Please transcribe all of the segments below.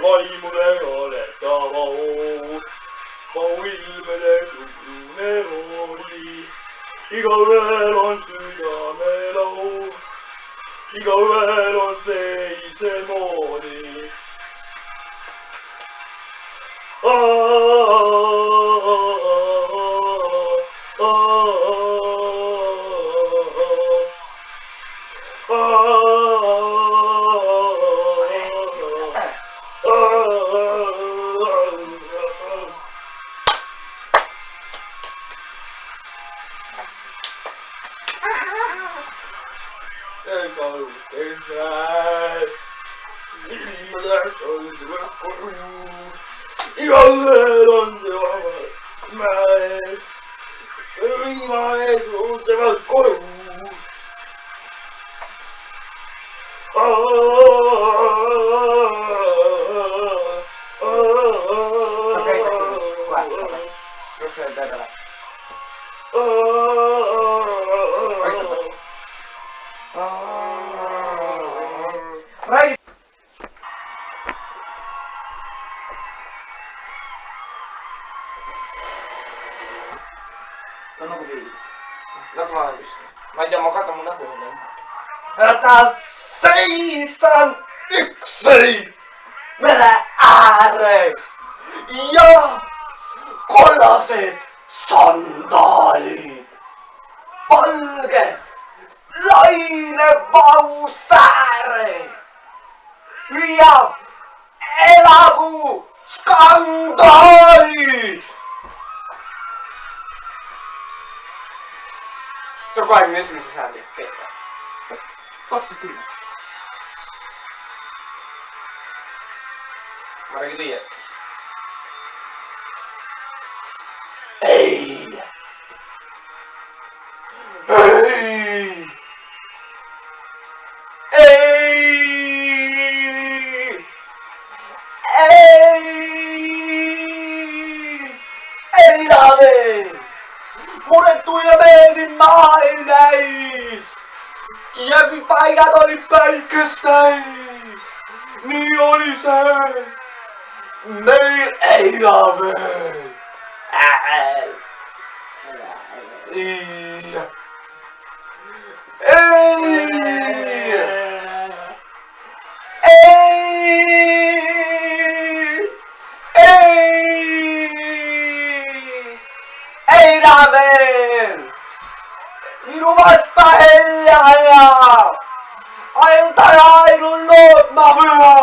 vaimule valetava oo, mau ilmele sugune rooli. Igaühel on südamelaul, igaühel on see isemoodi. Igaühel on see vaba mäe, riimaees usevad koju. No nagu viidi. Las ma olen püsti. Ma ei tea, ma katan mu nägu selle. Ta seisan üksi mere ääres ja kollased sandaalid, valged lainevahusääre lüüab elavu skandaali. See on 21. sajandi keeta. 2010. Ma räägin teie. Ei. Ei. Ei. Ei. Ei lähe. Muretuille meeldib maailm näis ja kõik paigad olid päikest täis. Nii oli see meil eile veel. Ei. Eila veel. Minu vasta helja ainult ainult lootma püha,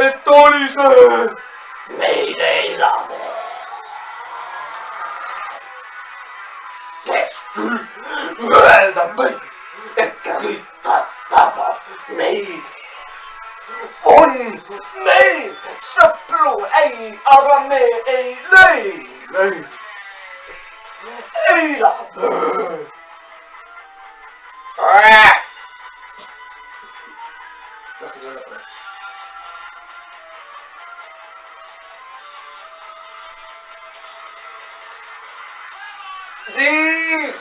et oli see meil eila veel. Kes küll mõelda võiks, et kõik tabab meid. On meil sõpru, ei, aga me ei lõi. Eila veel. Lastage lõpetada. Siis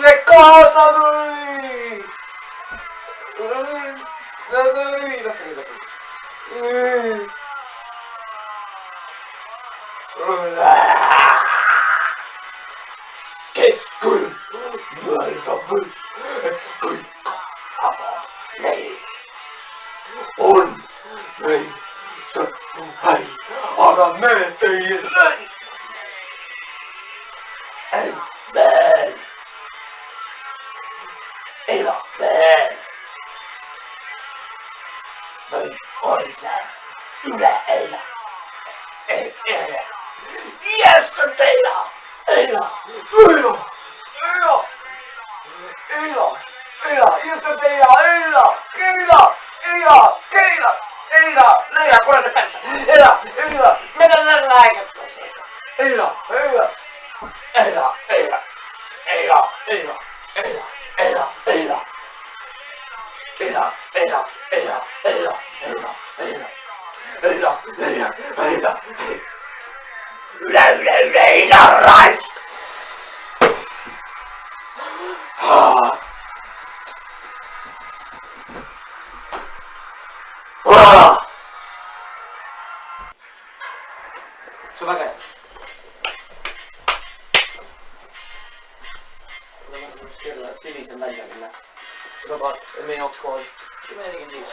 me kaasa lõi. Lastage lõpetada. Kes küll mõelda võiks, et kõik tabab meid. On meil sõpru häid, aga me ei lõi. Ei veel. Ela veel. Või oli see üle eile? Yesterday. Eila, yesterday, Eila, Leila, kuradi perse, Eila, mida sa räägid? Eila, Coba kan? Sini sebentar kan? Coba med och skål. Det är ingen ljus.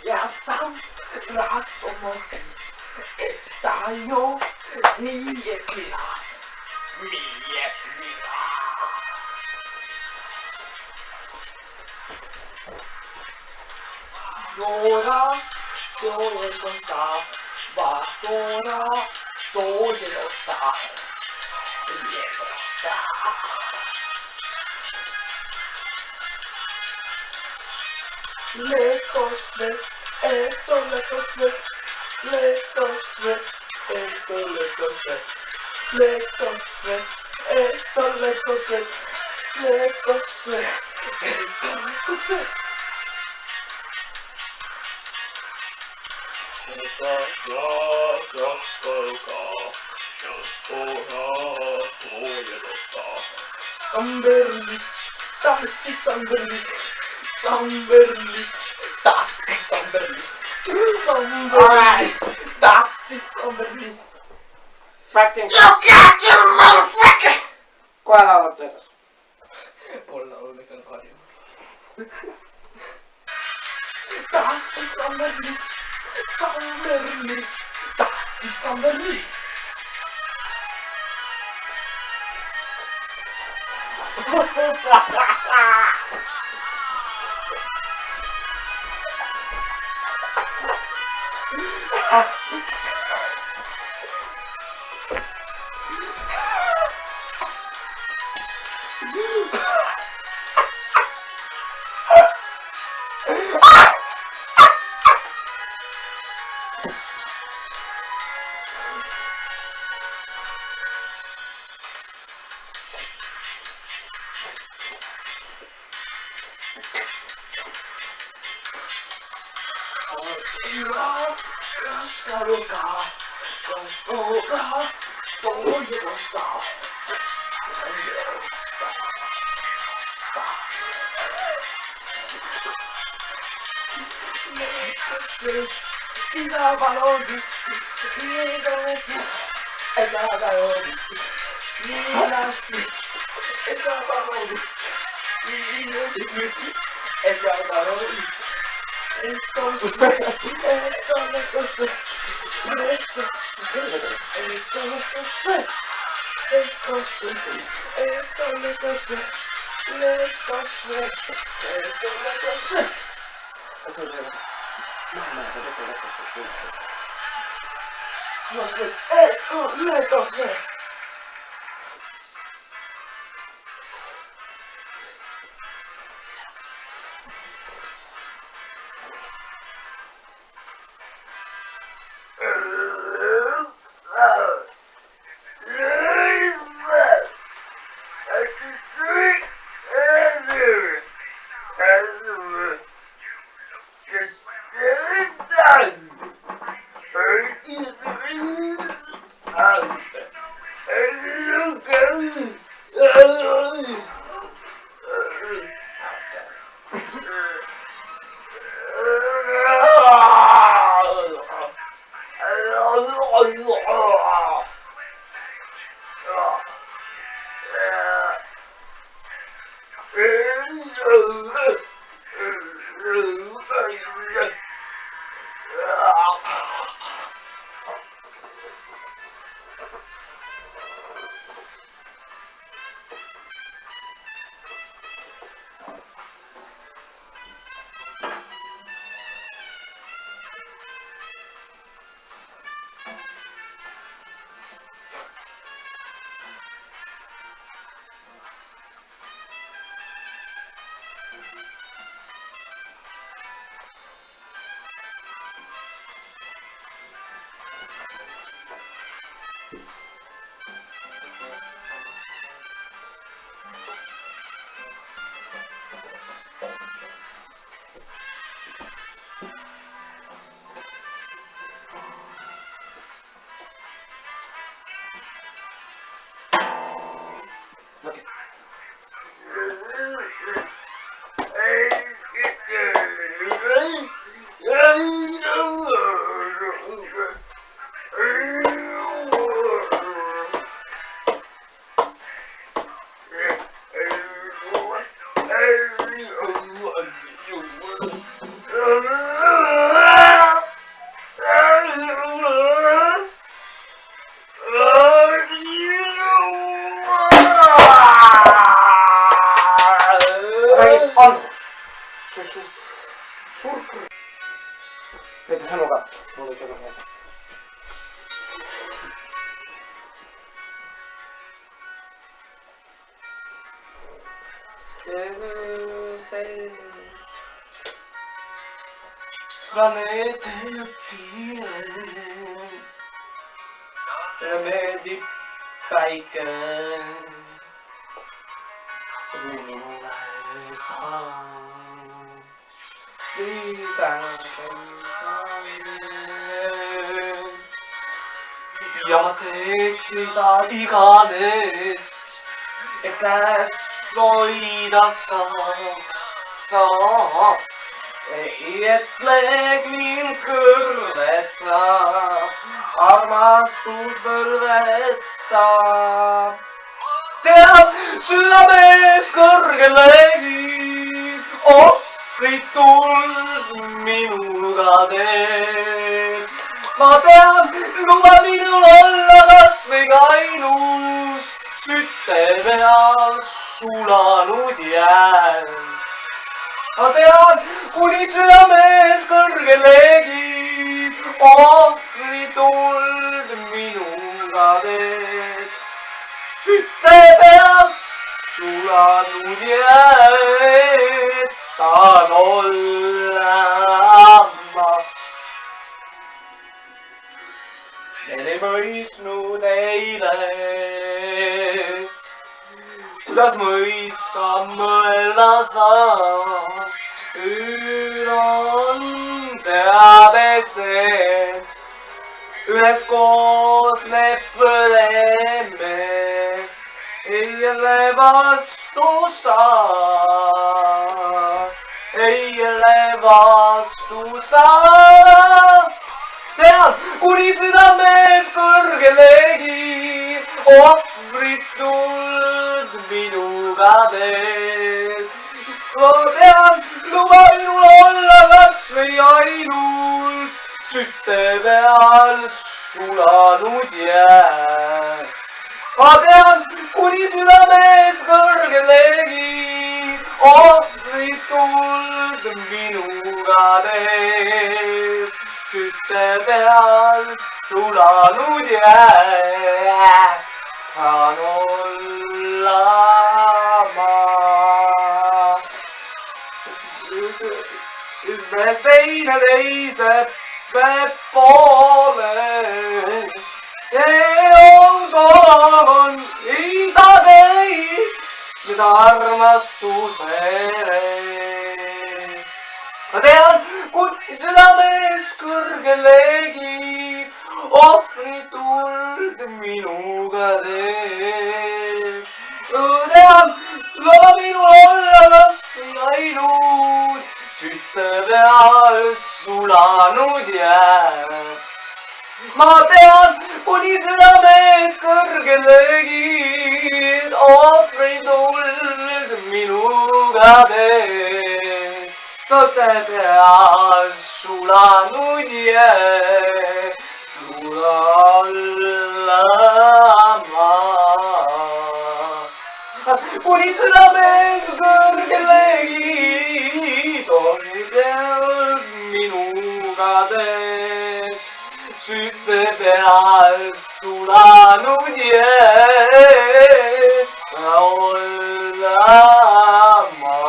Ya sabrás somos estallo mi espina. Llora, todo está, va llora, todo está, está. Lejos ves, esto lejos ves, lejos ves, esto lejos ves, lejos ves, esto lejos ves, lejos ves, esto lejos ves. Samberli, tassi samberli, samberli, tassi samberli, samberli, tassi samberli. Fucking... You got your motherfucker! Qua la volta. Polla, non le cantario. Tassi samberli, samberli, tassi samberli. 산호가 오늘 결혼해. Planet med ditt bacon Yamatekta iganes, et käest hoida sa, et leeg mind kõrveta, armastus põlveta. Tead, südames kõrgelegi, ohvrit tuld minuga teed. Ma tean, luba minul olla kas või ainus, sütte peal sulanud jään. Ma tean, kuni südames kõrgelegi, ohvri tuld minuga teed. Sütte peal sulanud jätan olla ma. Need ei mõistnud eile, kuidas mõista mõelda saab. Ööl on teades, et üheskoos me põleme, eile vastu saa, eile vastu saa. Tean, kuni südames kõrgelegi, ohvrit tuld minuga teed. Ma tean, luba minul olla kas või ainult, sütte peal sulanud jää. Ma tean, kuni südames kõrgelegi, ohvrit tuld minuga teed. Sütte peal sulanud jään olla ma. Ühes teineteise poole, see on ida teid, mida armastusele. Ma tean, kuni südames kõrgelegi, ohvri tuld minuga teed. Ma tean, luba minul olla kas või ainult, sütte peal sulanud jää. Ma tean, kuni südames kõrgelegi, ohvri tuld minuga teed. Sütte peal sulanud jää, olla ma. Kuni südames kõrgelegi, ohvri peal minuga teed. Sütte peal sulanud jää, olla ma.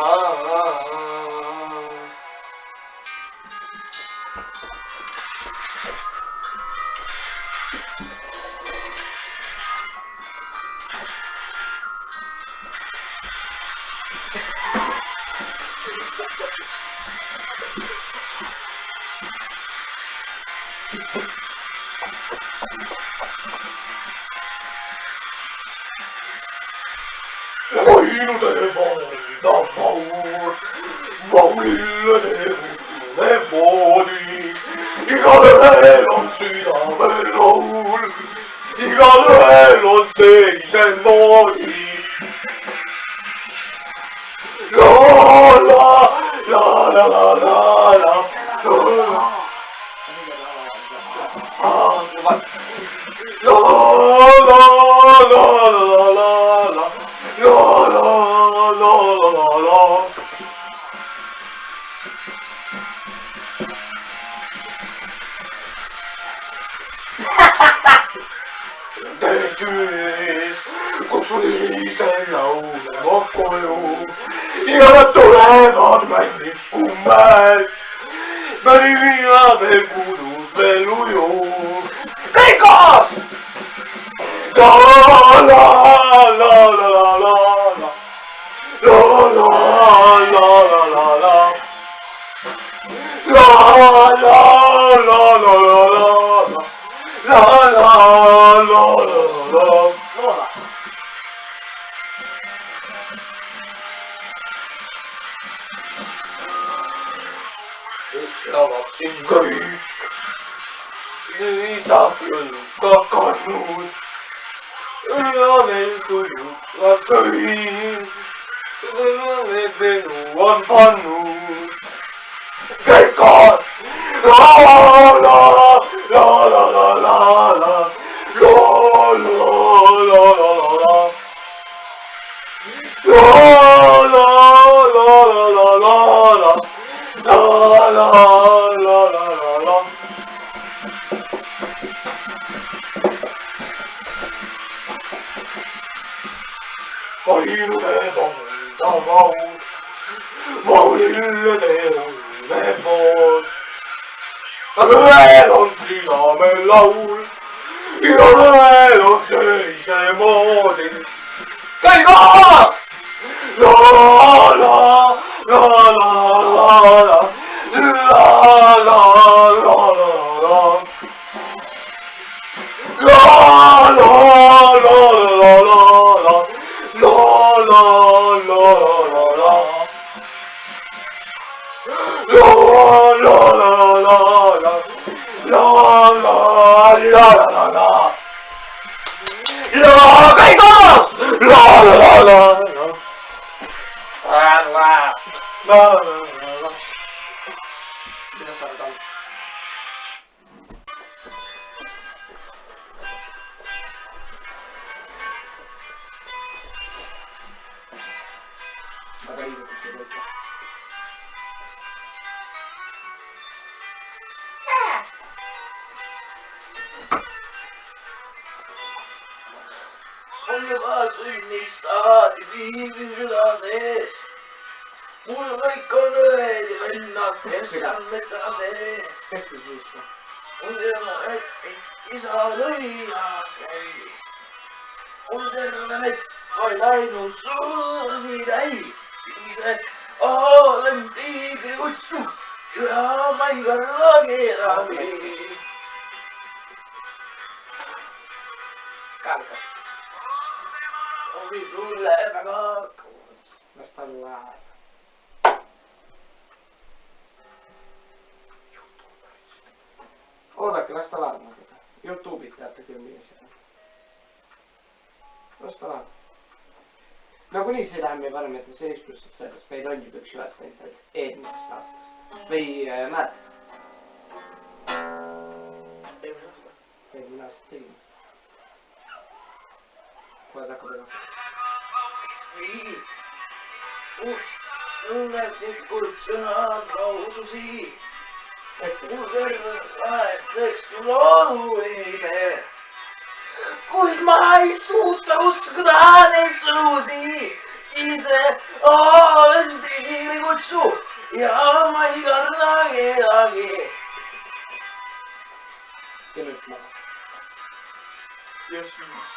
Vainute valda paur, vaunille tegutune moodi. Igalühel on südamel rahul, igalühel on see isemoodi. La la la la la la la la la la la. La la la la la. jooksulilisel laulema koju. ja nad tulevad mängikummelt. Märina veel kudus veel uju. kõik koos! La la la la la la la. La la la la la la. La la la la la la. La la la la la. Teavad siin kõik, isad ka kannud ja neil tujuvad kõik, need menu on pannud. kõik koos! La la la la la la la la la la la la la la la la la la la. La la la la la la. Ainuteed on ta maud, maulille teerulle pood. aga ühel on südamel laul ja ühel on see isemoodi. käi koos! La la la la la la la la la la. La la la la la la la la la la la. La la la la la la la la la. La kõik koos! La la la la la. La la la la la. Kuidas sa arvad? Väga liigutus ei võita. On juba tunnistad tiigri süda sees. Mul kõik on õed ja vennad, kes on metsa sees. Kes see suusta? Mul teema, et isa lõias käis. Mul terve mets vaid ainult suursi täis. Ise olen tiigri kutsu ja ma ei karda kedagi. Kärgas. Ovi tuleb väga kaua. Las ta läheb. Oodake, las ta läheb. YouTube'id teate küll milles. Las ta läheb. Nagunii see läheb meie parameetri sees, pluss sellest meil on juba üks üles läinud eelmisest aastast. Või mäletad? Eelmine aasta? Eelmine aasta tegime. Kohe hakkab edasi. Nii. Tunnetikul sõnad laususi. Mul terve aegseks looduline. Kuid ma ei suuta uskuda neid sõnusi. Ise olen tiigri kutsu ja ma ei karda kedagi. Tee nüüd maha. Ja siis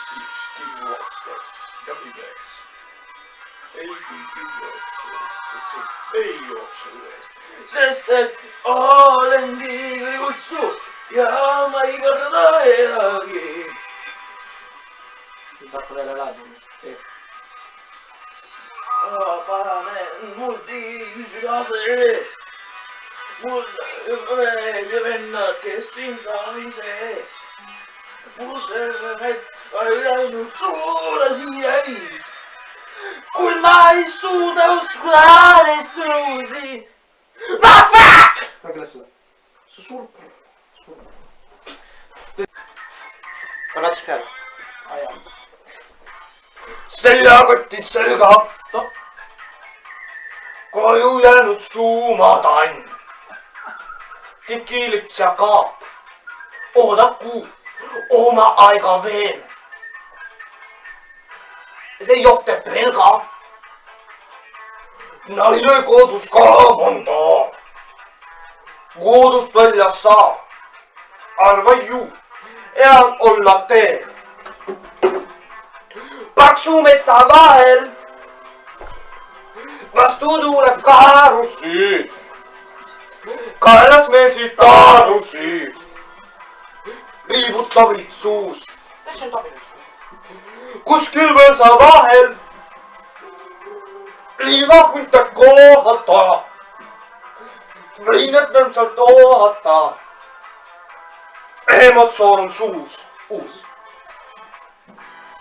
siiski vastas ja pideks. Ei jooksu eest. Sest et olen tiigri kutsu ja ma ei karda kedagi. Nüüd hakkab jälle läheb. Paranen mul tiigri süda sees. Mul õed ja vennad, kes siin saali sees. Mul terve mets vaid ainult suurasi täis. Kuid ma ei suuda uskuda neid sõnusi. Ma fuck! Väga läks seda. See surb. Kannataks peale. Aja. Seljakotid selga. Koju jäänud suumatann. Kikilips ja kaap. Oodaku oma aega veel. see jook teeb pelga. naine kodus ka mõnda. kodust väljas saab. arva ju, enam olla teel. paksu metsa vahel vastu tuleb karusid. kallasmeesid tarusid. liigutab itsuus. kuskil võsa vahel liivakunta kohata. võineb nõmsalt ohata. emotsioon on suus, uus.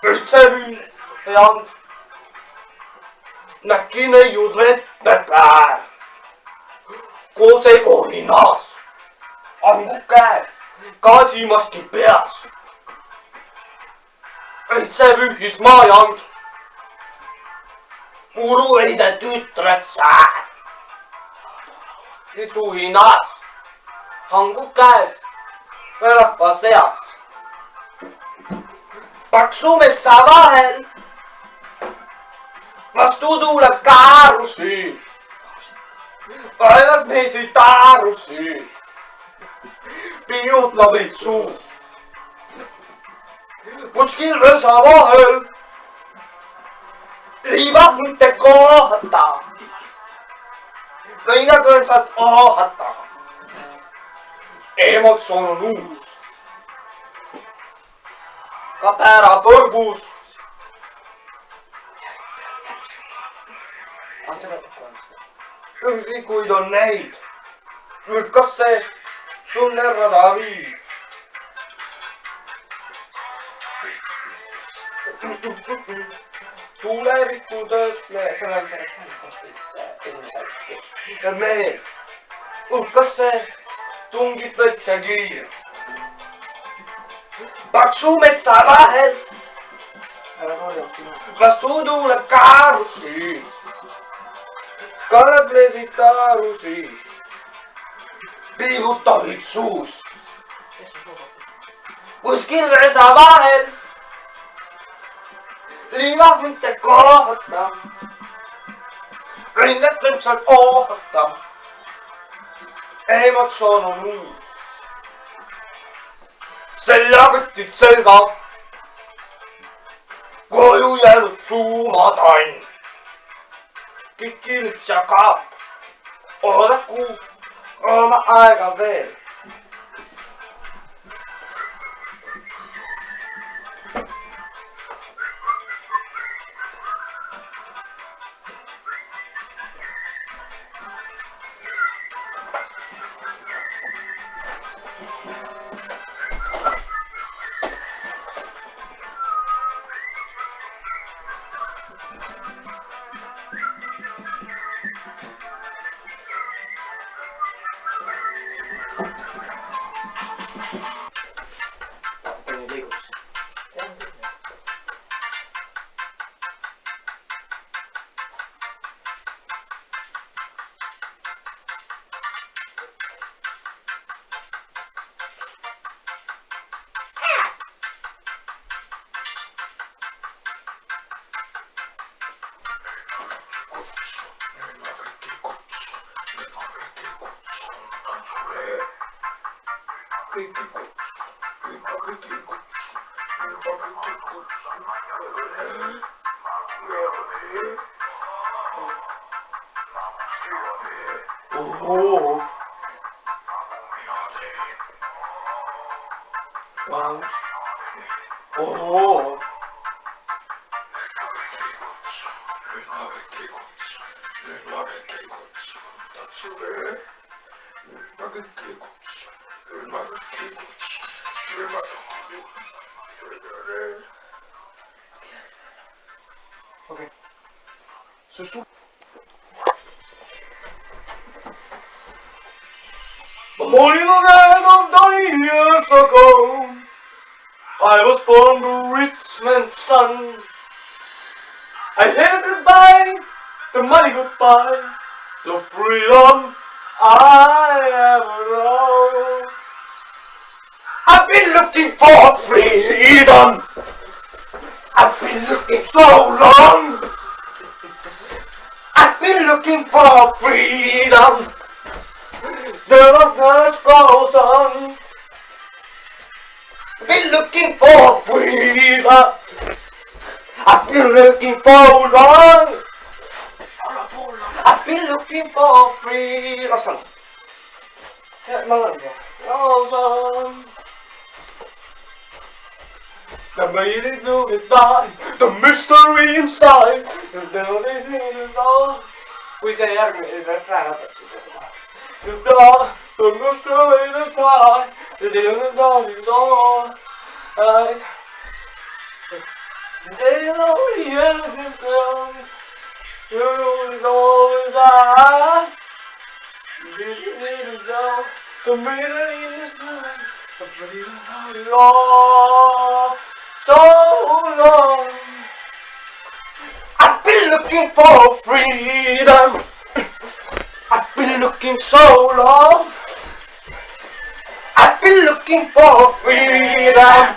üldse vüljand. näki neiud vette päev. koose korinas. angub käes, gaasimaski peas. üldse vühis maajand. puruheide tütred sääl. suhinas, hangub käes, rahva seas. paksu metsa vahel vastu tuleb karusid. kallasmeesid tarusid. piirutab neid suus. kuskil rõsa vahel liivahunte kohata. võinad rõõmsalt ohata. emotsioon on uus. kapäära põrgus. üksikuid on neid. kas see sul nervada viib? tuleviku töötme, see on esimesel. meel, kas see tungib täitsa kiire? paksu metsa vahel vastu tuleb karusid. kallasmeesid tarusid. piibutabid suus. kuskil rõsa vahel liivahunte kohata. võined lõpsalt ohata. emotsioon on uus. seljakotid selga. koju jäänud suumatann. kikilitsa kaap. oodaku oma aega veel. Oh. Wow. Oh. Okay. So morning of 20 years ago, I was born to rich man's son. I had goodbye, the money goodbye, the freedom I ever known. I've been looking for freedom. I've been looking so long. I've been looking for freedom. The darkness goes on. I've been looking for freedom. I've been looking for long. I've been looking for freedom. Last one. Goes on. The meaning to the night, the mystery inside. We say everything is right. The dark, the mystery inside. The dark is all right. Say only everything. You is always I. The meaning is night. The freedom of it all. So long. I've been looking for freedom. I've been looking so long. I've been looking for freedom.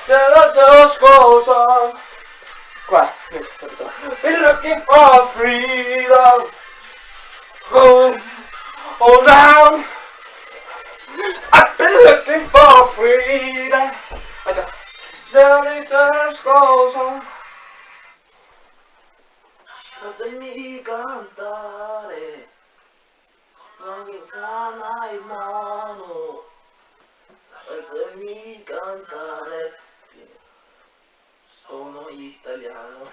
Till the dust goes on. Been looking for freedom. Going all down. I've been looking for freedom. Till the dust goes on. Lasciatemi cantare, la chitarra in mano, lasciatemi cantare, sono italiano.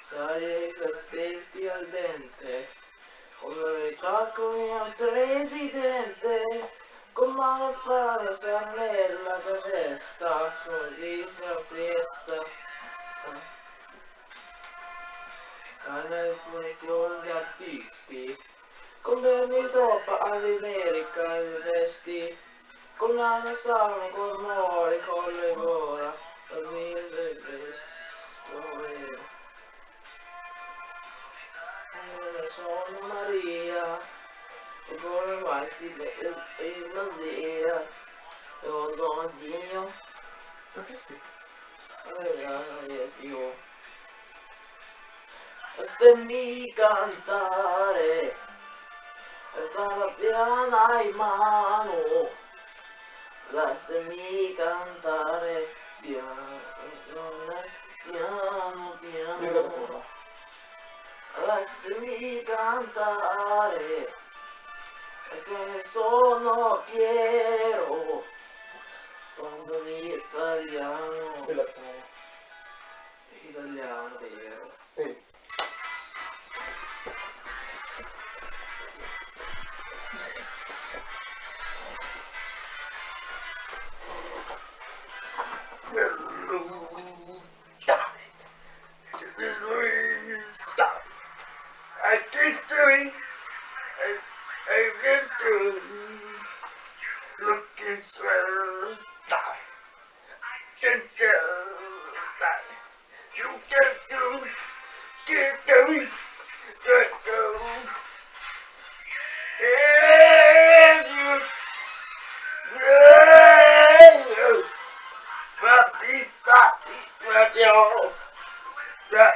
Dare caspetti al dente, come le ciaccoli al presidente, con mano fra nella testa, così si fiesta. Canale funzione di artisti, con vermi troppa all'America i vesti, con la nassano, con mori, con le gora, con il resto. Sono Maria, e come mai si vede in Maria, e ho Dio, io. Lasciami cantare, la piana in mano, lasciami cantare, piano, piano, piano, lasciami cantare, perché sono fiero, sono italiano, italiano vero. Stop. I keep doing. I get to looking so. Stop. Get to. You get to. Get going. Get going. Yeah. Yeah. Papi, papi, papi. Yes.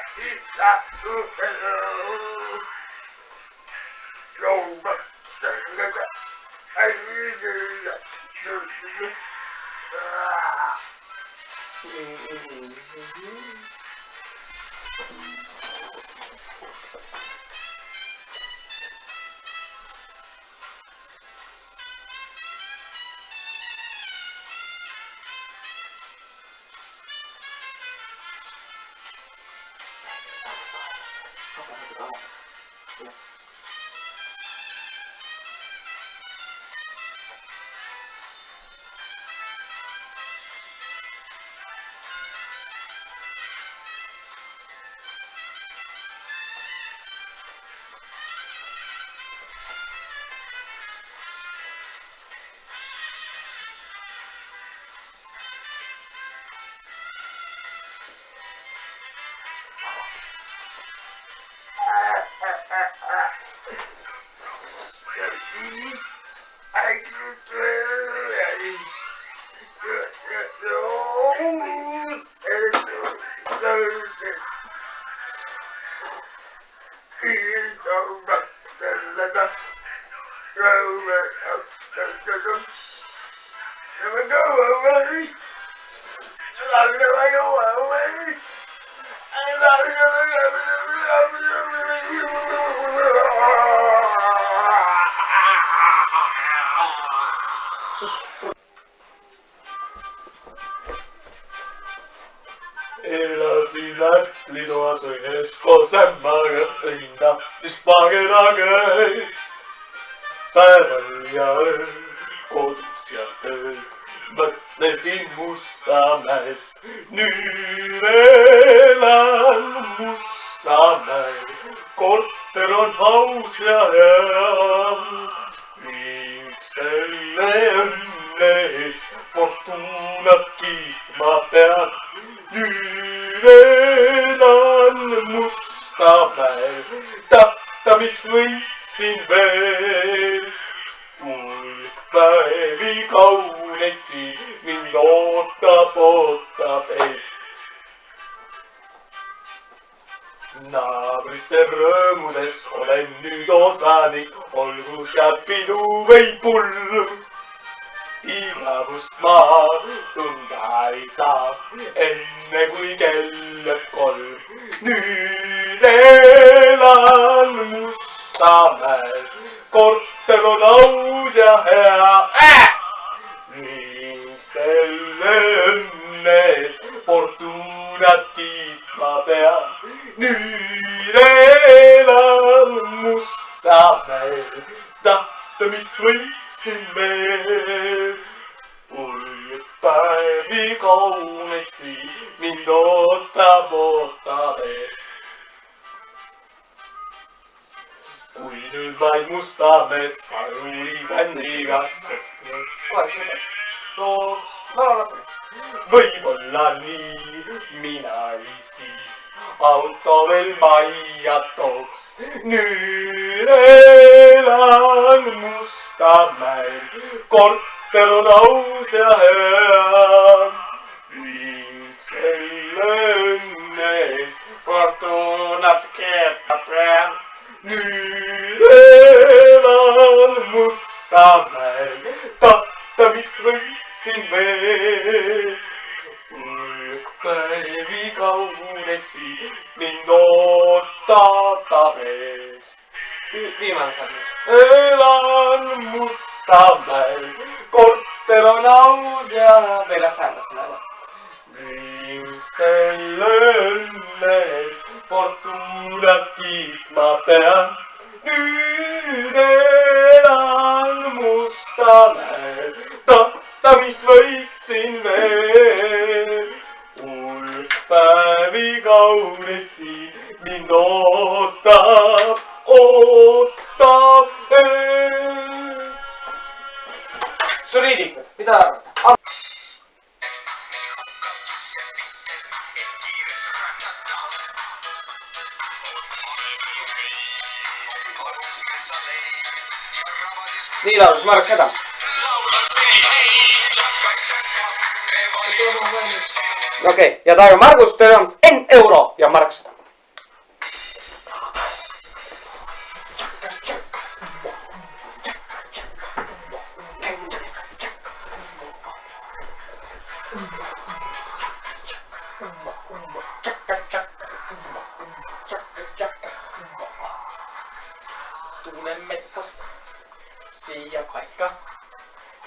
Lidoasoines kosemmaga linda, dispagenageis. Päeval ja ööl, kodus ja tööl, mõtlesin Mustamäes. Nüüd elan Mustamäel, korter on haus ja hea. Ning selle õnne eest fortuunat kiitma pean. Nüüd elan Mustamäel, tahta mis võiksin veel. Päevi kauneksi mind ootab ees. Naabrite rõõmudes olen nüüd osanik, olgu seal pidu või pull. Igavust ma tunda ei saa, enne kui kell lööb 3. Nüüd elan Mustamäel, korter on aus ja hea. Ning selle õnne eest fortuunat kiitma pean. Nüüd elan Mustamäel, tahta mis võiksin veel. Päevi kauneksi mind ootab ees. Kui nüüd vaid Mustamäes sajuli bändiga võib-olla nii mina siis auto veel majja tooks. Nüüd elan Mustamäel, korter on aus ja hea. Ning selle õnne eest fortuunat kiitma pean. Nüüd elan Mustamäel, tahta mis võiksin veel. Päevi kauneksi mind ootab ees. Viimane sarnas. Elan Mustamäel, korter on aus ja meil läheb häälest näha. Ning selle õnne eest fortuunat kiitma pean. Nüüd elan Mustamäel, tahta mis võiksin veel. Päevi kauneksi mind ootab ees. Suriidikud, mida arvate? Nii laulus Marek Häda. Okei, ja Taavi Margus, teil on N euro ja Marek Häda. Tulen metsästä siia paikka,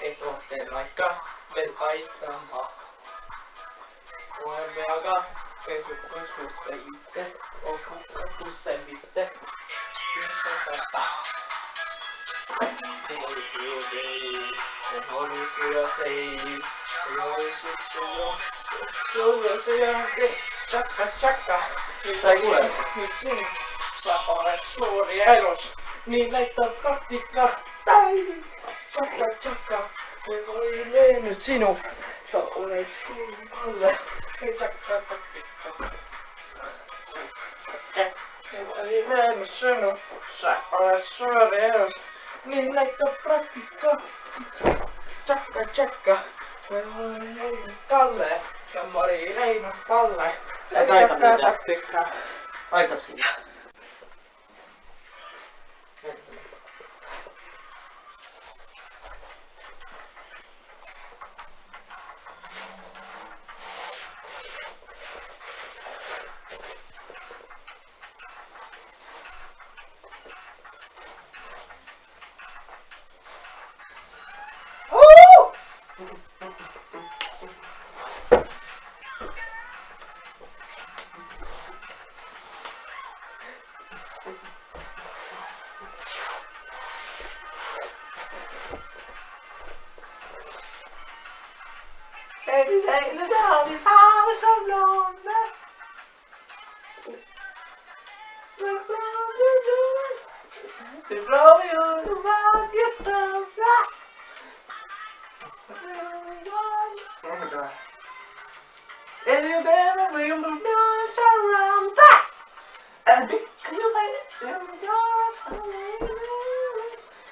ei tuotteen aika, vel aittamaa. Olemme aika, ei kukaan suhte itse, on kukaan selvitte. Tjakka, mitä kuulee? Nyt sinun, sä olet suuri eros, niin laittaa praktiikkaa päivin. Tjakka, se voi mennyt sinun, sä olet suuri alle. Tjakka, praktiikkaa. Se voi mennyt sinun, sä olet suuri eros, niin laittaa praktiikkaa. Tjakka, Kalle ja Mari Reinas Kalle. Taita taktiikkaa. Taita sinä. Baby, take the down if I was so lonely. To blow you around your thumbs up. Oh my god. And you never will move noise around that. And can you play it?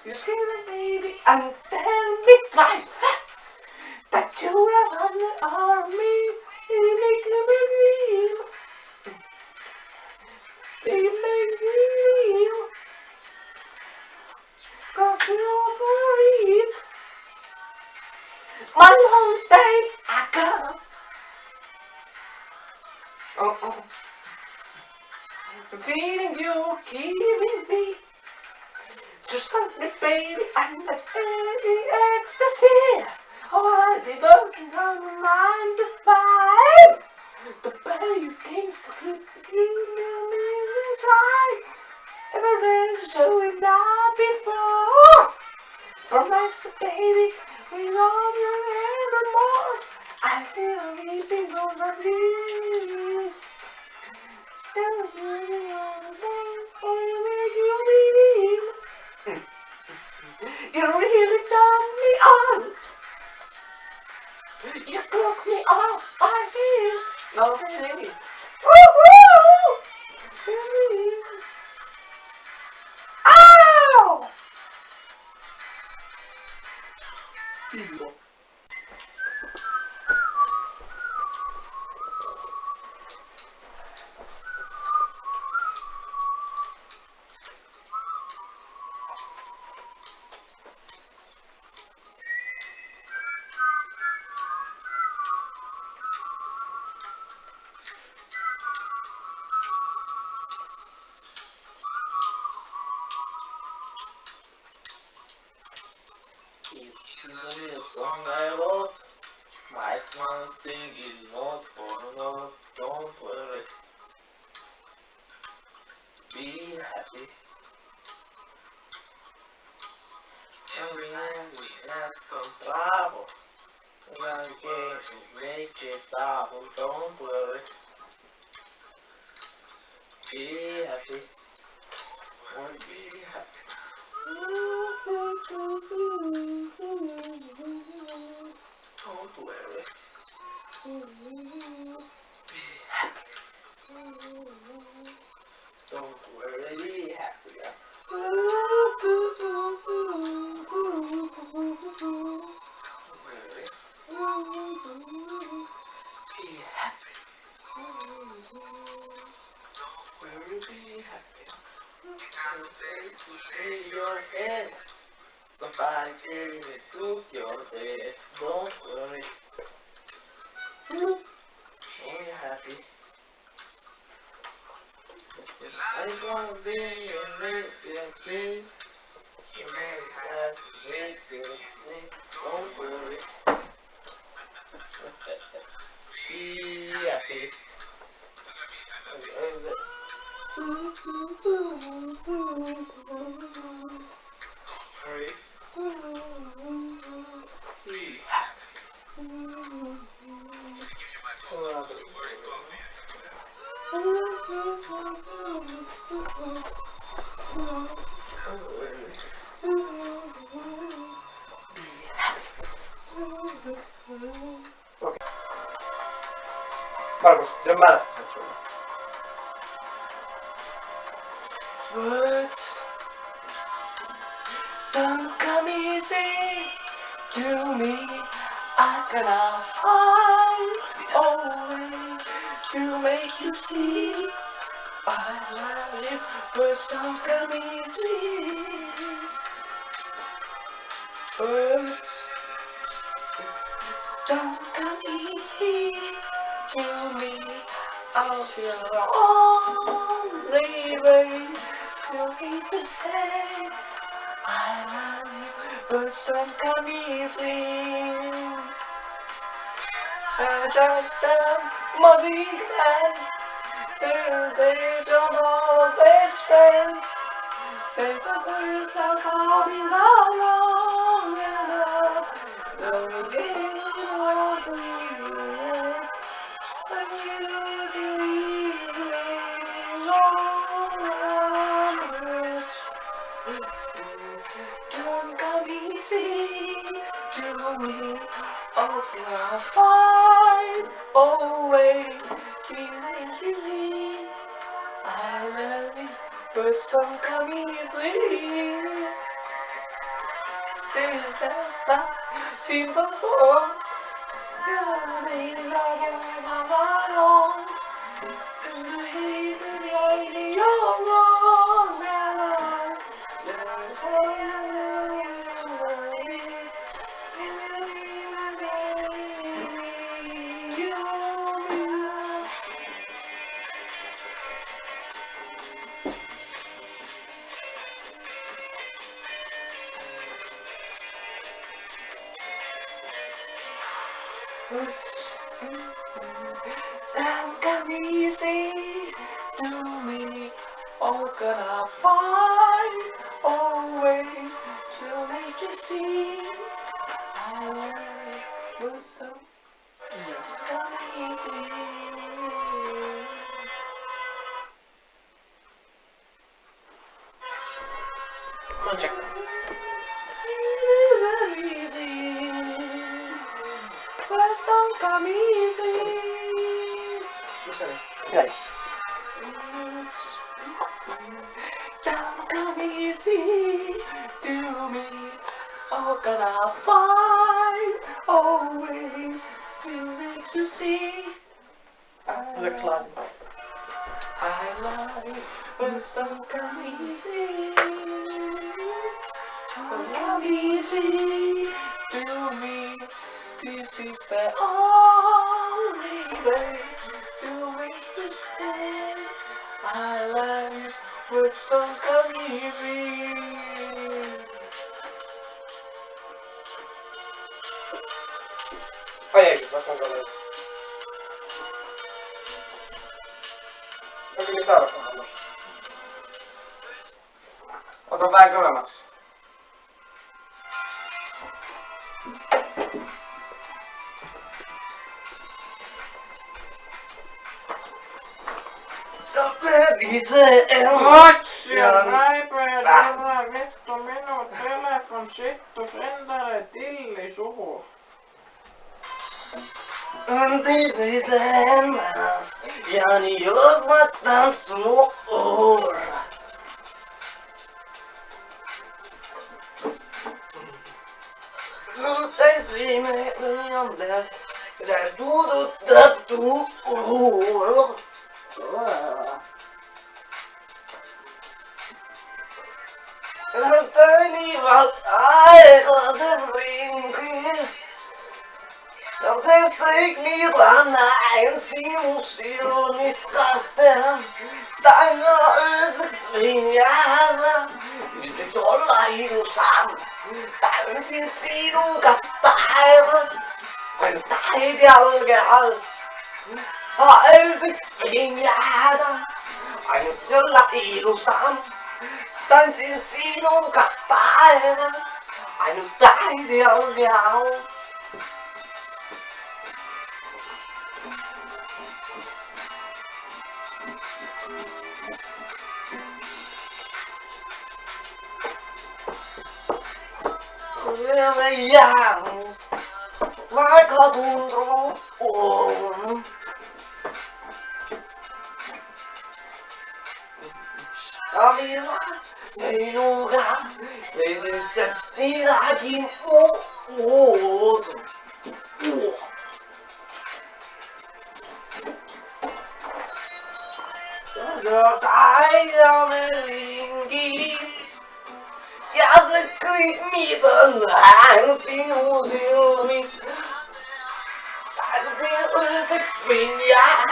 You're screaming, baby, and tell me twice that you're a wonder on me. You make me believe. You make me believe. 'Cause you're worried. One whole day ago. Feeling you, keeping me. Just want me, baby, and I'm steady ecstasy. Oh, I've been working on my mind to find the better things to keep me inside. Ever been to show it not before? Promise, baby, we love you evermore. I feel weeping over this. Still living on the day for you make you believe. You really turned me on. You took me off my feet. No, really. Woo-hoo! Ow! Dillo. It's a song I wrote. Might want to sing it note for note. Don't worry. Be happy. Every night we have some trouble. We're going to make it double. Don't worry. Be happy. Won't be happy. Don't worry. Be happy. Don't worry, be happy. Don't worry. Be happy. Don't worry, be happy. Can't face to lay your head. Somebody came and took your bed. Don't worry. Be happy. I gonna sing and make this thing. You may have to make this thing. Don't worry. Be happy. Hurry. Be happy. Okay. Markus, se on määrätty sulle. Words don't come easy to me. I'm gonna find a way to make you see I love you, but don't come easy. Words don't come easy to me. I'll be the only way to keep the same. I love you, but don't come easy. I'm just a muzzy man. They don't always friends. Say the words I'll call me long enough. Don't give up on you. But you don't come easy to me. Oh, I'll find a way to make you see I love you, but some come easy. It's just a simple song. You're the love of my own. You hate the lady you're wrong. You're saying don't come easy to me. Oh, gonna find a way to make you see I love you so. Don't come easy. Check. Easy. First don't come easy. Right. Don't come easy to me. Oh, gonna find a way to make you see. I love you, but don't come easy. Don't come easy to me. This is the only way to make you stay. I love you, but don't come easy. Ojej, właśnie go leży. To nie zaraz, oto tak go masz. Otsia, Raipe, Dora, vittu minun telefon sittu sentare tilli suhu. Antisystemas yani yolmattan suur. Täisime liialle, se tuuduttaa Säilivät aikaisen rinkin. Ja se seikliva näin sinun silmiskasten. Täynnä öiseksi linjalla. Yritäks olla ilusam. Täysin sinun kattaivas. Aina täit jalkeal. Öiseksi linjalla. Aina olla ilusam. Täysin sinun kattaivas. Aina täit jalkeal. Jäänyt, vaikka tuntuu on. Ja vielä sinukaan, vedyssä niitäkin muut. giờ trái cho mình đi giá sẽ cưới mi thân hàng siêu siêu mi tại vì ơi thích mình giá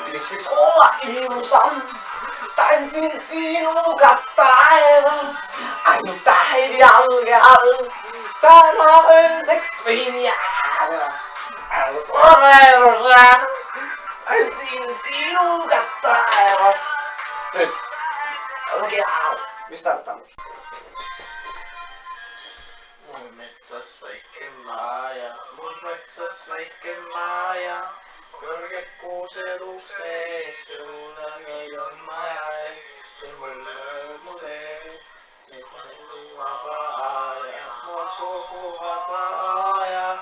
để số yêu xăm tại vì xin gặp tay anh tay đi ăn ta nói thích mình giá anh số này ra anh xin gặp tay Mistä aloitetaan? Mun metsässä maa ja mun metsässä maa ja korkeat kuuselukseen sulla ei ole majae mulle vapaa ja mua koko vapaa ja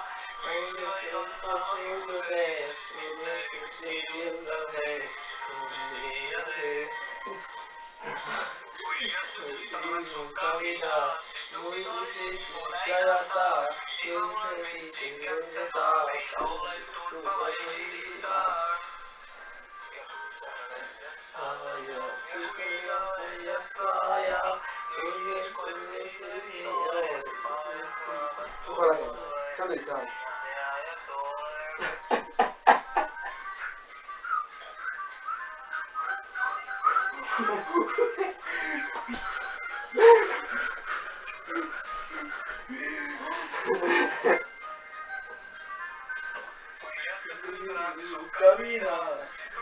Caminas,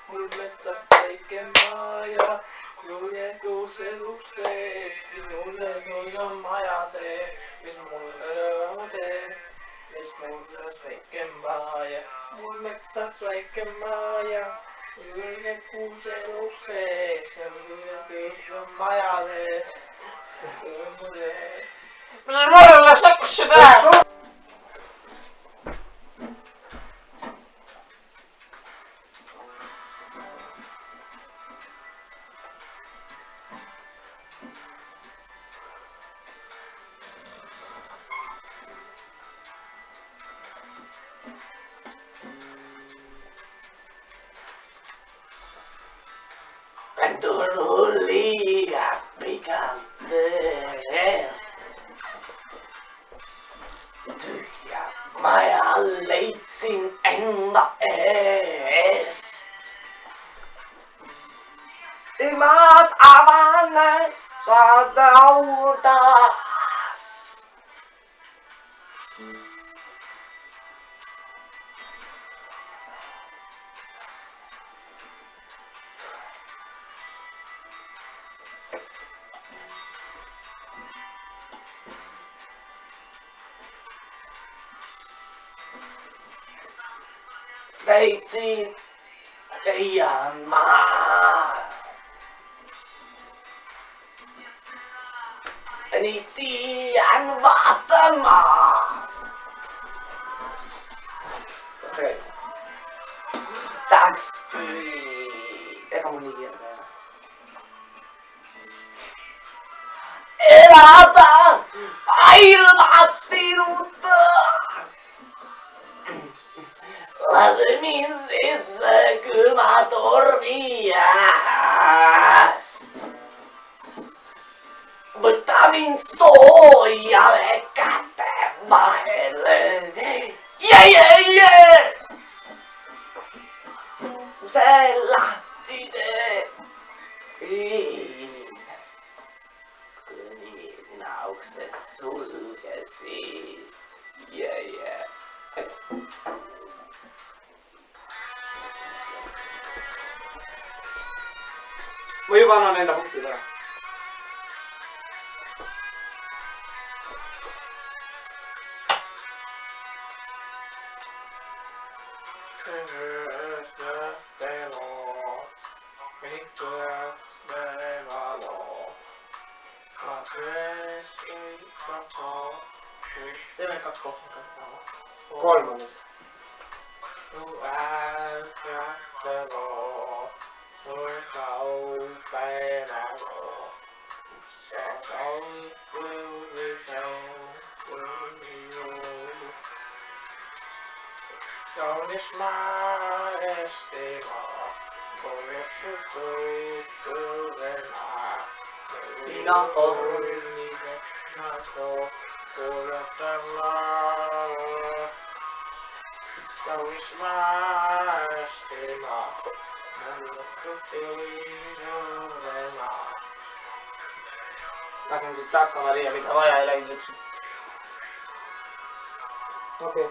mun metsässä maa ja kulje kuuseluksesti mulle on majase mis mulle on tee mis metsässä maa ja mun metsässä maa ja kulje kuuseluksesti mulle on majase Mulla saksu tää! En tullut liian pikante. Tyhjä maja leitsin enda ees. Ilmat avanneet saata taas. Leitsin liian maa. Ni tiedän vaatamaan. Taxi. Eka mun nimi on. Elätä aina sinutta. Lasemin sisään kylmä torviäst. Mutta min soijalle käteen vahelle. Jee! Se lähti Naukset sulkesi. Jee. Voi vaan on enda hukki tää. Kolmannen. kaunis maa Eestimaa, poljettu tuittuvena. Nato. Nato, kuljetellaan. Kaunis maa Eestimaa, poljettu tuittuvena. Pääsen sit takkamaan liian mitä vaja ei lähdy. Okei.